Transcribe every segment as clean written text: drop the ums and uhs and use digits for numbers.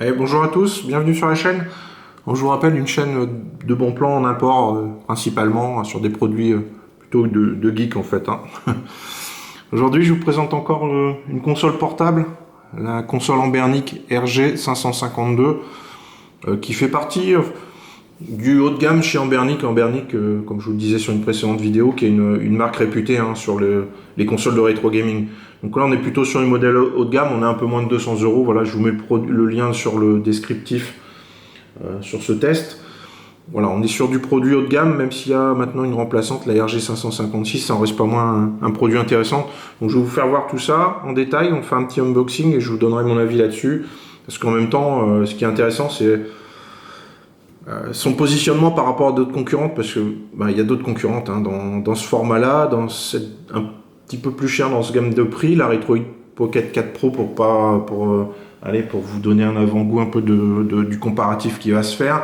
Bonjour à tous, bienvenue sur la chaîne. Donc, je vous rappelle une chaîne de bons plans en import, principalement sur des produits plutôt de geek en fait. Aujourd'hui, je vous présente encore une console portable, la console Ambernic RG552, qui fait partie du haut de gamme chez Ambernic. Ambernic, comme je vous le disais sur une précédente vidéo, qui est une marque réputée sur les consoles de rétro gaming. Donc là, on est plutôt sur un modèle haut de gamme, on est un peu moins de 200 €. Voilà, je vous mets le lien sur le descriptif sur ce test. Voilà, on est sur du produit haut de gamme, même s'il y a maintenant une remplaçante, la RG556, ça en reste pas moins un produit intéressant. Donc je vais vous faire voir tout ça en détail, on fait un petit unboxing et je vous donnerai mon avis là-dessus. Parce qu'en même temps, ce qui est intéressant, c'est son positionnement par rapport à d'autres concurrentes, parce que il y a d'autres concurrentes dans ce format-là, un petit peu plus cher dans ce gamme de prix, la Retroid Pocket 4 Pro pour vous donner un avant-goût un peu du comparatif qui va se faire.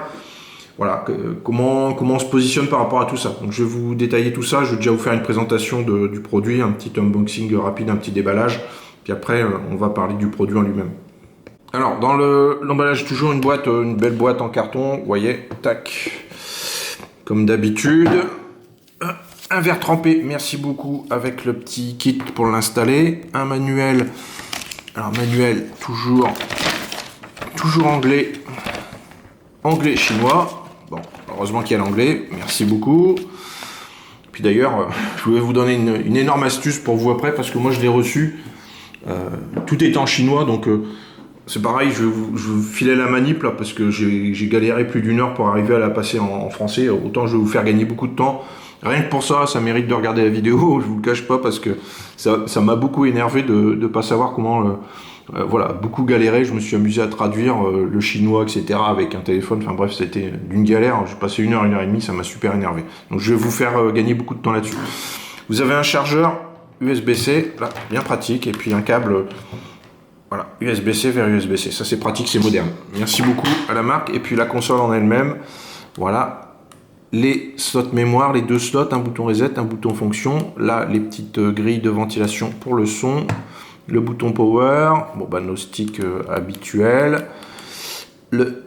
Voilà, comment on se positionne par rapport à tout ça. Donc je vais vous détailler tout ça, je vais déjà vous faire une présentation du produit, un petit unboxing rapide, un petit déballage, puis après on va parler du produit en lui-même. Alors dans l'emballage, toujours une belle boîte en carton, vous voyez, tac, comme d'habitude. Un verre trempé, merci beaucoup, avec le petit kit pour l'installer. Un manuel, alors manuel toujours chinois. Bon, heureusement qu'il y a l'anglais, merci beaucoup. Puis d'ailleurs, je voulais vous donner une énorme astuce pour vous après, parce que moi je l'ai reçu, tout est en chinois, donc c'est pareil, je vous filais la manip là, parce que j'ai galéré plus d'1 heure pour arriver à la passer en français. Autant je vais vous faire gagner beaucoup de temps. Rien que pour ça, ça mérite de regarder la vidéo, je vous le cache pas, parce que ça m'a beaucoup énervé de ne pas savoir comment... voilà, beaucoup galéré, je me suis amusé à traduire le chinois, etc. avec un téléphone, enfin bref, c'était d'une galère, j'ai passé 1 heure, 1 heure et demie, ça m'a super énervé. Donc je vais vous faire gagner beaucoup de temps là-dessus. Vous avez un chargeur USB-C, là, bien pratique, et puis un câble, voilà, USB-C vers USB-C, ça c'est pratique, c'est moderne. Merci beaucoup à la marque, et puis la console en elle-même, voilà. Les slots mémoire, les 2 slots, un bouton reset, un bouton fonction, là les petites grilles de ventilation pour le son, le bouton power, nos sticks habituels, le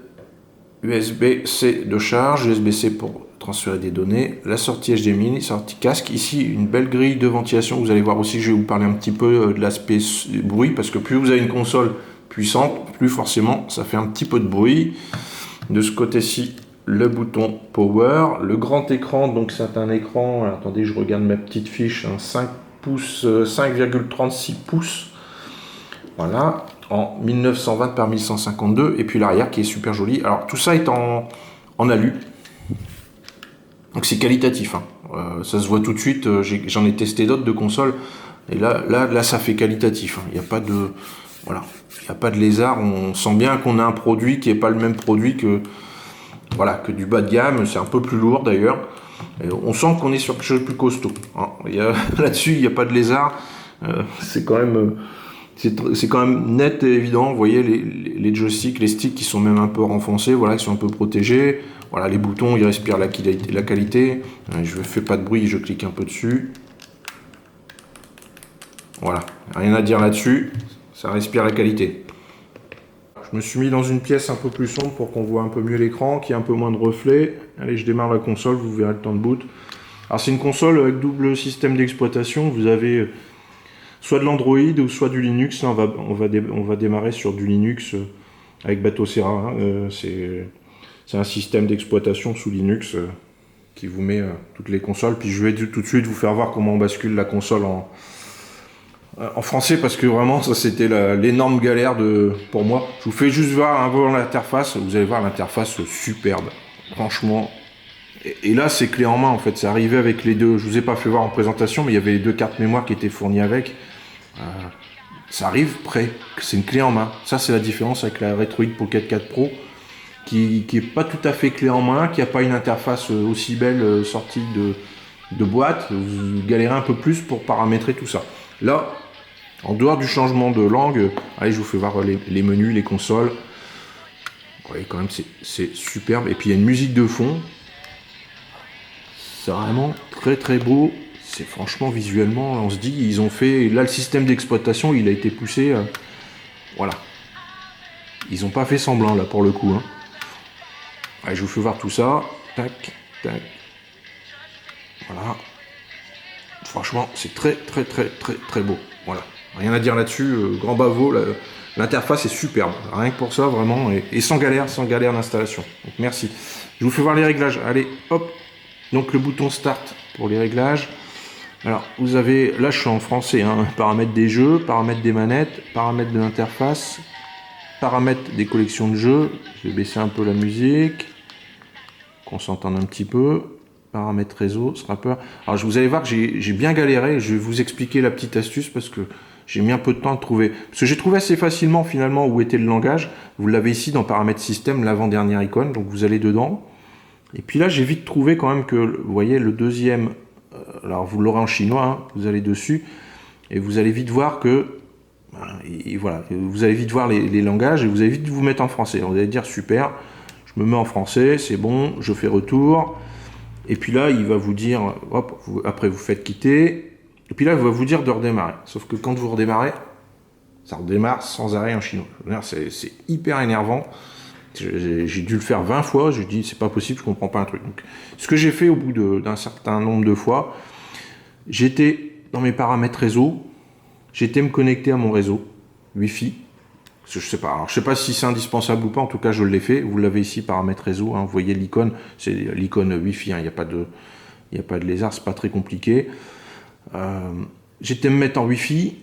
USB-C de charge, USB-C pour transférer des données, la sortie HDMI, sortie casque, ici une belle grille de ventilation. Vous allez voir aussi, je vais vous parler un petit peu de l'aspect bruit, parce que plus vous avez une console puissante, plus forcément ça fait un petit peu de bruit. De ce côté-ci, le bouton power, le grand écran, donc c'est un écran, attendez, je regarde ma petite fiche, 5,36 pouces, voilà, en 1920 par 1152, et puis l'arrière qui est super joli. Alors tout ça est en alu, donc c'est qualitatif, ça se voit tout de suite. J'en ai testé d'autres de consoles, et là ça fait qualitatif, il n'y a pas de, voilà, il n'y a pas de lézard. On sent bien qu'on a un produit qui n'est pas le même produit que du bas de gamme. C'est un peu plus lourd d'ailleurs. On sent qu'on est sur quelque chose de plus costaud. Là-dessus, il n'y a pas de lézard. C'est quand même net et évident. Vous voyez les joysticks, les sticks qui sont même un peu renfoncés, voilà, qui sont un peu protégés. Voilà, les boutons, ils respirent la qualité. Je ne fais pas de bruit, je clique un peu dessus. Voilà, rien à dire là-dessus. Ça respire la qualité. Je me suis mis dans une pièce un peu plus sombre pour qu'on voit un peu mieux l'écran, qu'il y ait un peu moins de reflets. Allez, je démarre la console, vous verrez le temps de boot. Alors c'est une console avec double système d'exploitation. Vous avez soit de l'Android ou soit du Linux. Là, on va démarrer sur du Linux avec Batocera. C'est un système d'exploitation sous Linux qui vous met toutes les consoles. Puis je vais tout de suite vous faire voir comment on bascule la console en français, parce que vraiment ça c'était l'énorme galère pour moi. Je vous fais juste voir un peu l'interface, vous allez voir l'interface superbe, franchement. Et là c'est clé en main en fait, c'est arrivé avec les deux, je vous ai pas fait voir en présentation, mais il y avait les 2 cartes mémoire qui étaient fournies avec. Ça arrive prêt, c'est une clé en main. Ça c'est la différence avec la Retroid Pocket 4 Pro, qui est pas tout à fait clé en main, qui a pas une interface aussi belle sortie de boîte. Vous galérez un peu plus pour paramétrer tout ça. Là, en dehors du changement de langue, allez, je vous fais voir les menus, les consoles. Vous voyez quand même, c'est superbe. Et puis il y a une musique de fond. C'est vraiment très très beau. C'est franchement visuellement, on se dit, ils ont fait. Là, le système d'exploitation, il a été poussé. Voilà. Ils ont pas fait semblant là pour le coup. Hein. Allez, je vous fais voir tout ça. Tac, tac. Voilà. Franchement, c'est très beau. Voilà. Rien à dire là-dessus. Grand bravo. L'interface est superbe. Rien que pour ça, vraiment. Et sans galère d'installation. Donc merci. Je vous fais voir les réglages. Allez, hop. Donc le bouton Start pour les réglages. Alors, vous avez, là je suis en français, hein, paramètres des jeux, paramètres des manettes, paramètres de l'interface, paramètres des collections de jeux. Je vais baisser un peu la musique, qu'on s'entende un petit peu. Paramètres réseau, Scrapper. Alors, vous allez voir que j'ai bien galéré. Je vais vous expliquer la petite astuce parce que j'ai mis un peu de temps à trouver. Parce que j'ai trouvé assez facilement finalement où était le langage. Vous l'avez ici dans paramètres système, l'avant-dernière icône. Donc, vous allez dedans. Et puis là, j'ai vite trouvé quand même que, vous voyez, le deuxième... Alors vous l'aurez en chinois, hein, vous allez dessus et vous allez vite voir que voilà, vous allez vite voir les langages et vous allez vite vous mettre en français. Vous allez dire super, je me mets en français, c'est bon, je fais retour. Et puis là, il va vous dire, hop, après vous faites quitter. Et puis là, il va vous dire de redémarrer. Sauf que quand vous redémarrez, ça redémarre sans arrêt en chinois. C'est hyper énervant. J'ai dû le faire 20 fois, je dis c'est pas possible, je comprends pas un truc. Donc, ce que j'ai fait au bout d'un certain nombre de fois, j'étais dans mes paramètres réseau, j'étais me connecter à mon réseau Wi-Fi. Je sais pas, alors, je sais pas si c'est indispensable ou pas, en tout cas je l'ai fait. Vous l'avez ici, paramètres réseau, hein, vous voyez l'icône, c'est l'icône Wi-Fi, hein, il n'y a pas de lézard, c'est pas très compliqué. J'étais me mettre en Wi-Fi.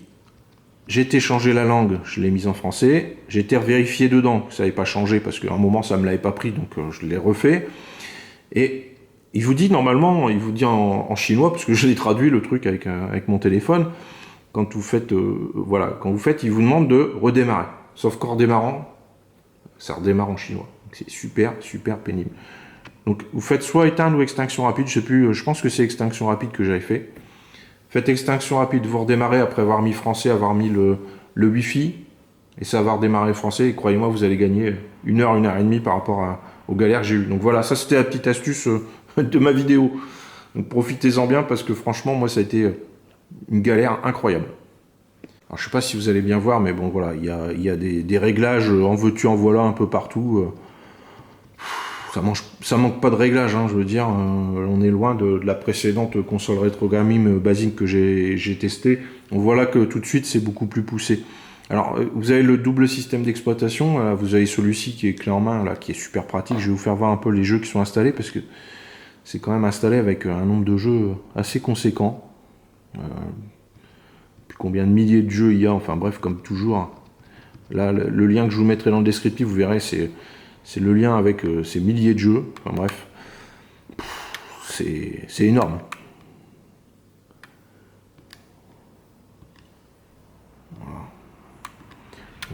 J'ai été changer la langue, je l'ai mise en français. J'ai été vérifier dedans, que ça n'avait pas changé parce qu'à un moment ça ne me l'avait pas pris, donc je l'ai refait. Et il vous dit normalement, il vous dit en chinois, parce que je l'ai traduit le truc avec mon téléphone. Quand vous faites, voilà, quand vous faites, il vous demande de redémarrer. Sauf qu'en redémarrant, ça redémarre en chinois. C'est super pénible. Donc vous faites soit éteindre ou extinction rapide, je sais plus, je pense que c'est extinction rapide que j'avais fait. Faites extinction rapide, vous redémarrez après avoir mis français, avoir mis le Wi-Fi, et ça va redémarrer français, et croyez-moi, vous allez gagner 1 heure et demie par rapport aux galères que j'ai eues. Donc voilà, ça c'était la petite astuce de ma vidéo. Donc profitez-en bien, parce que franchement, moi ça a été une galère incroyable. Alors je sais pas si vous allez bien voir, mais bon voilà, il y a des réglages en veux-tu, en voilà un peu partout. Ça manque pas de réglage, hein, je veux dire, on est loin de la précédente console rétro gaming basique que j'ai testé. On voit là que tout de suite c'est beaucoup plus poussé. Alors vous avez le double système d'exploitation, vous avez celui-ci qui est clé en main, là, qui est super pratique. Je vais vous faire voir un peu les jeux qui sont installés parce que c'est quand même installé avec un nombre de jeux assez conséquent. Puis combien de milliers de jeux il y a, enfin bref, comme toujours. Là, le lien que je vous mettrai dans le descriptif, vous verrez, c'est le lien avec ces milliers de jeux. Enfin bref, c'est énorme. Voilà.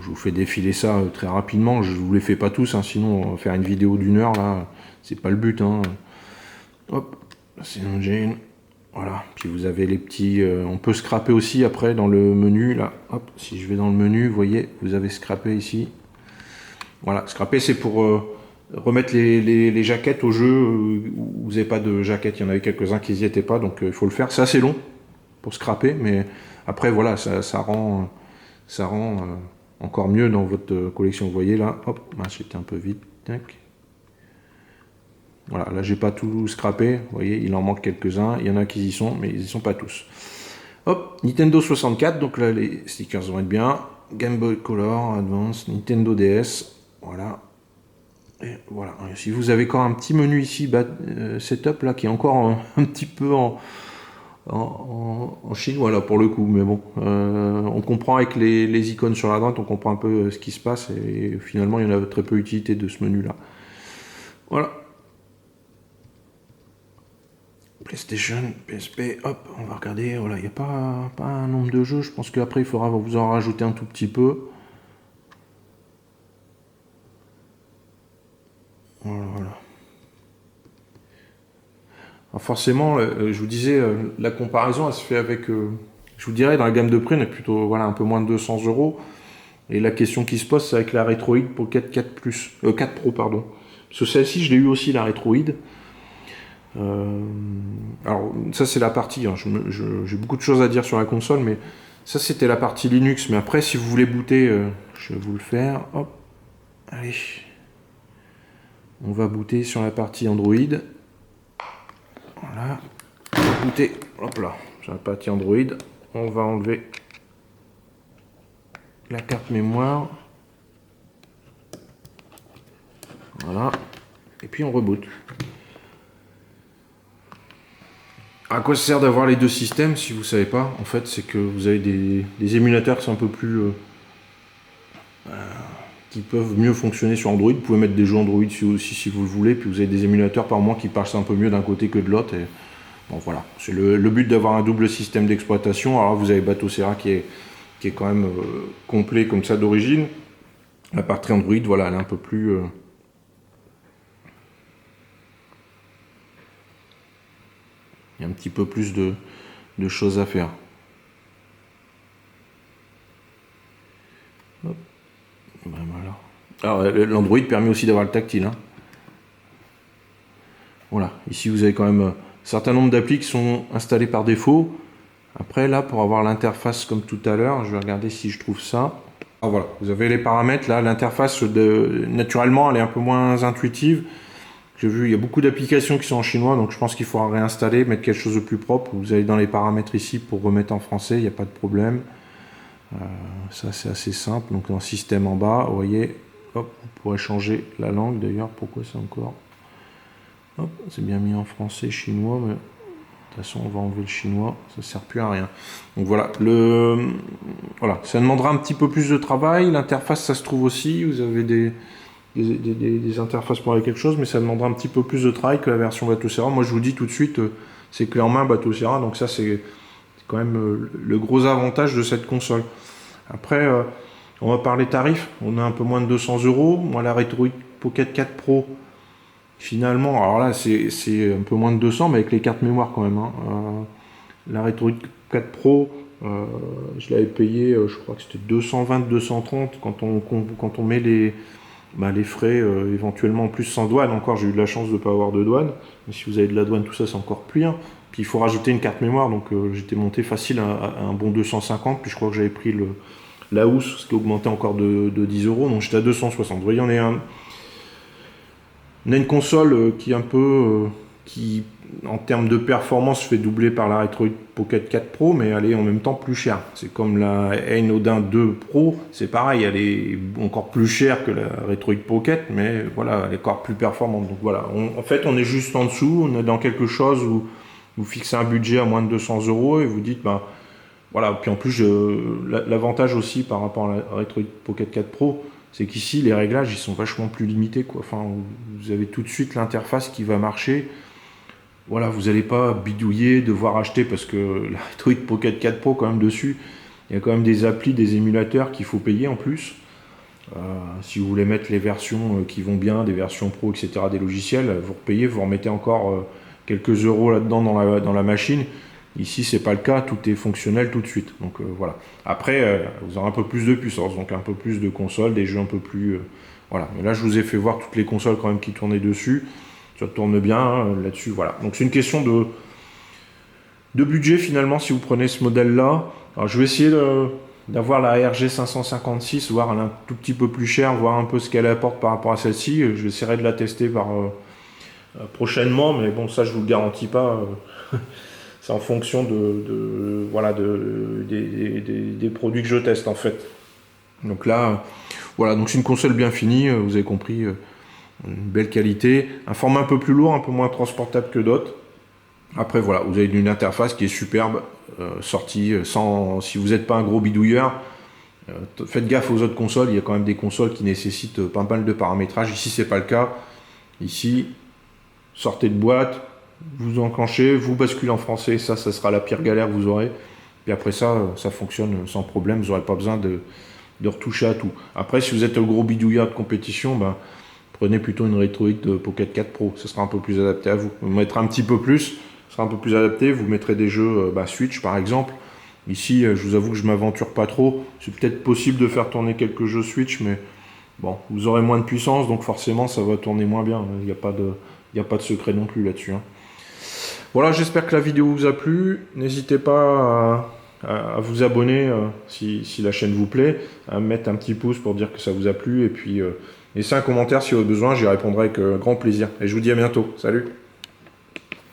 Je vous fais défiler ça très rapidement. Je vous les fais pas tous, hein, sinon faire une vidéo d'1 heure là, c'est pas le but. Hein. Hop, c'est Engine. Voilà. Puis vous avez les petits. On peut scraper aussi après dans le menu là. Hop, si je vais dans le menu, vous voyez, vous avez scrapé ici. Voilà, scraper c'est pour remettre les jaquettes au jeu où vous n'avez pas de jaquettes. Il y en avait quelques-uns qui n'y étaient pas, donc il faut le faire. C'est assez long pour scraper, mais après voilà, ça rend encore mieux dans votre collection. Vous voyez là, hop, j'étais un peu vite. Tac. Voilà, là j'ai pas tout scrappé. Vous voyez, il en manque quelques-uns. Il y en a qui y sont, mais ils y sont pas tous. Hop, Nintendo 64, donc là les stickers vont être bien. Game Boy Color, Advance, Nintendo DS. Voilà. Et voilà. Si vous avez encore un petit menu ici, setup là, qui est encore un petit peu en chinois là pour le coup, mais bon, on comprend avec les icônes sur la droite, on comprend un peu ce qui se passe et finalement il y en a très peu d'utilité de ce menu là. Voilà. PlayStation, PSP, hop, on va regarder. Voilà, il n'y a pas un nombre de jeux. Je pense qu'après il faudra vous en rajouter un tout petit peu. Voilà. Alors forcément, je vous disais, la comparaison, elle se fait avec, je vous dirais, dans la gamme de prix, on est plutôt voilà, un peu moins de 200 €. Et la question qui se pose, c'est avec la Retroid Pocket 4 Pro, pardon. Parce que celle-ci, je l'ai eu aussi, la Retroid. Alors, ça, c'est la partie, hein, j'ai beaucoup de choses à dire sur la console, mais ça, c'était la partie Linux. Mais après, si vous voulez booter, je vais vous le faire. Hop. Allez, on va booter sur la partie Android. Voilà, on va booter, hop là, sur la partie Android. On va enlever la carte mémoire. Voilà, et puis on reboot. À quoi ça sert d'avoir les deux systèmes si vous ne savez pas? En fait, c'est que vous avez des émulateurs qui sont un peu plus qui peuvent mieux fonctionner sur Android. Vous pouvez mettre des jeux Android aussi si vous le voulez, puis vous avez des émulateurs par mois qui passent un peu mieux d'un côté que de l'autre. Et bon, voilà, c'est le but d'avoir un double système d'exploitation. Alors vous avez Batocera qui est quand même complet comme ça d'origine. La partie Android, voilà, elle est un peu plus il y a un petit peu plus de choses à faire. Hop. Ben voilà. Alors l'Android permet aussi d'avoir le tactile. Hein. Voilà, ici vous avez quand même un certain nombre d'applis qui sont installées par défaut. Après là, pour avoir l'interface comme tout à l'heure, je vais regarder si je trouve ça. Ah voilà, vous avez les paramètres là, l'interface naturellement elle est un peu moins intuitive. J'ai vu, il y a beaucoup d'applications qui sont en chinois, donc je pense qu'il faudra réinstaller, mettre quelque chose de plus propre. Vous allez dans les paramètres ici pour remettre en français, il n'y a pas de problème. Ça c'est assez simple, donc dans système en bas, vous voyez, hop, vous pourrez changer la langue d'ailleurs, pourquoi c'est encore... Hop, c'est bien mis en français, chinois, mais de toute façon on va enlever le chinois, ça ne sert plus à rien. Donc voilà, voilà, ça demandera un petit peu plus de travail, l'interface ça se trouve aussi, vous avez des interfaces pour aller quelque chose, mais ça demandera un petit peu plus de travail que la version Batocera. Moi je vous dis tout de suite, c'est clé en main Batocera, donc ça c'est quand même le gros avantage de cette console. Après, on va parler tarifs, on a un peu moins de 200 €. Moi la Retroid Pocket 4 Pro, finalement, alors là c'est un peu moins de 200, mais avec les cartes mémoire quand même. Hein. La Retroid 4 Pro, je l'avais payé, je crois que c'était 220-230 quand on met les frais éventuellement en plus sans douane. Encore j'ai eu de la chance de ne pas avoir de douane, mais si vous avez de la douane tout ça c'est encore plus bien. Puis il faut rajouter une carte mémoire, donc j'étais monté facile à un bon 250, puis je crois que j'avais pris la housse, ce qui augmentait encore de 10 €, donc j'étais à 260. Vous voyez, on a une console qui est un peu qui en termes de performance se fait doubler par la Retroid Pocket 4 Pro, mais elle est en même temps plus chère. C'est comme la Odin 2 Pro, c'est pareil, elle est encore plus chère que la Retroid Pocket, mais voilà, elle est encore plus performante. Donc voilà, en fait on est juste en dessous, on est dans quelque chose où vous fixez un budget à moins de 200 € et vous dites, ben voilà, puis en plus l'avantage aussi par rapport à la Retroid Pocket 4 Pro, c'est qu'ici les réglages ils sont vachement plus limités, quoi. Enfin, vous avez tout de suite l'interface qui va marcher. Voilà, vous n'allez pas bidouiller, devoir acheter, parce que la Retroid Pocket 4 Pro, quand même dessus, il y a quand même des applis, des émulateurs qu'il faut payer en plus. Si vous voulez mettre les versions qui vont bien, des versions pro, etc., des logiciels, vous repayez, vous remettez encore quelques euros là-dedans dans la machine. Ici, c'est pas le cas, tout est fonctionnel tout de suite. Donc voilà. Après, vous aurez un peu plus de puissance, donc un peu plus de consoles, des jeux un peu plus... voilà. Mais là, je vous ai fait voir toutes les consoles quand même qui tournaient dessus. Ça tourne bien hein, là-dessus, voilà. Donc c'est une question de budget finalement si vous prenez ce modèle-là. Alors je vais essayer d'avoir la RG 556, voir elle est un tout petit peu plus chère, voir un peu ce qu'elle apporte par rapport à celle-ci. Je essaierai de la tester prochainement, mais bon ça je vous le garantis pas. C'est en fonction voilà, des produits que je teste en fait. Donc là, voilà, donc c'est une console bien finie, vous avez compris. Une belle qualité, un format un peu plus lourd, un peu moins transportable que d'autres. Après voilà, vous avez une interface qui est superbe, sortie sans... Si vous n'êtes pas un gros bidouilleur, faites gaffe aux autres consoles, il y a quand même des consoles qui nécessitent pas mal de paramétrage. Ici c'est pas le cas. Ici, sortez de boîte, vous enclenchez, vous basculez en français, ça sera la pire galère que vous aurez. Puis après ça fonctionne sans problème, vous n'aurez pas besoin de retoucher à tout. Après si vous êtes un gros bidouilleur de compétition, prenez plutôt une Retroid Pocket 4 Pro, ce sera un peu plus adapté à vous. Vous mettrez un petit peu plus, ce sera un peu plus adapté, vous mettrez des jeux Switch par exemple. Ici, je vous avoue que je m'aventure pas trop. C'est peut-être possible de faire tourner quelques jeux Switch, mais bon, vous aurez moins de puissance, donc forcément ça va tourner moins bien. Il n'y a pas de secret non plus là-dessus. Hein. Voilà, j'espère que la vidéo vous a plu. N'hésitez pas à vous abonner si la chaîne vous plaît, à mettre un petit pouce pour dire que ça vous a plu, et puis laissez un commentaire si vous avez besoin, j'y répondrai avec grand plaisir. Et je vous dis à bientôt. Salut!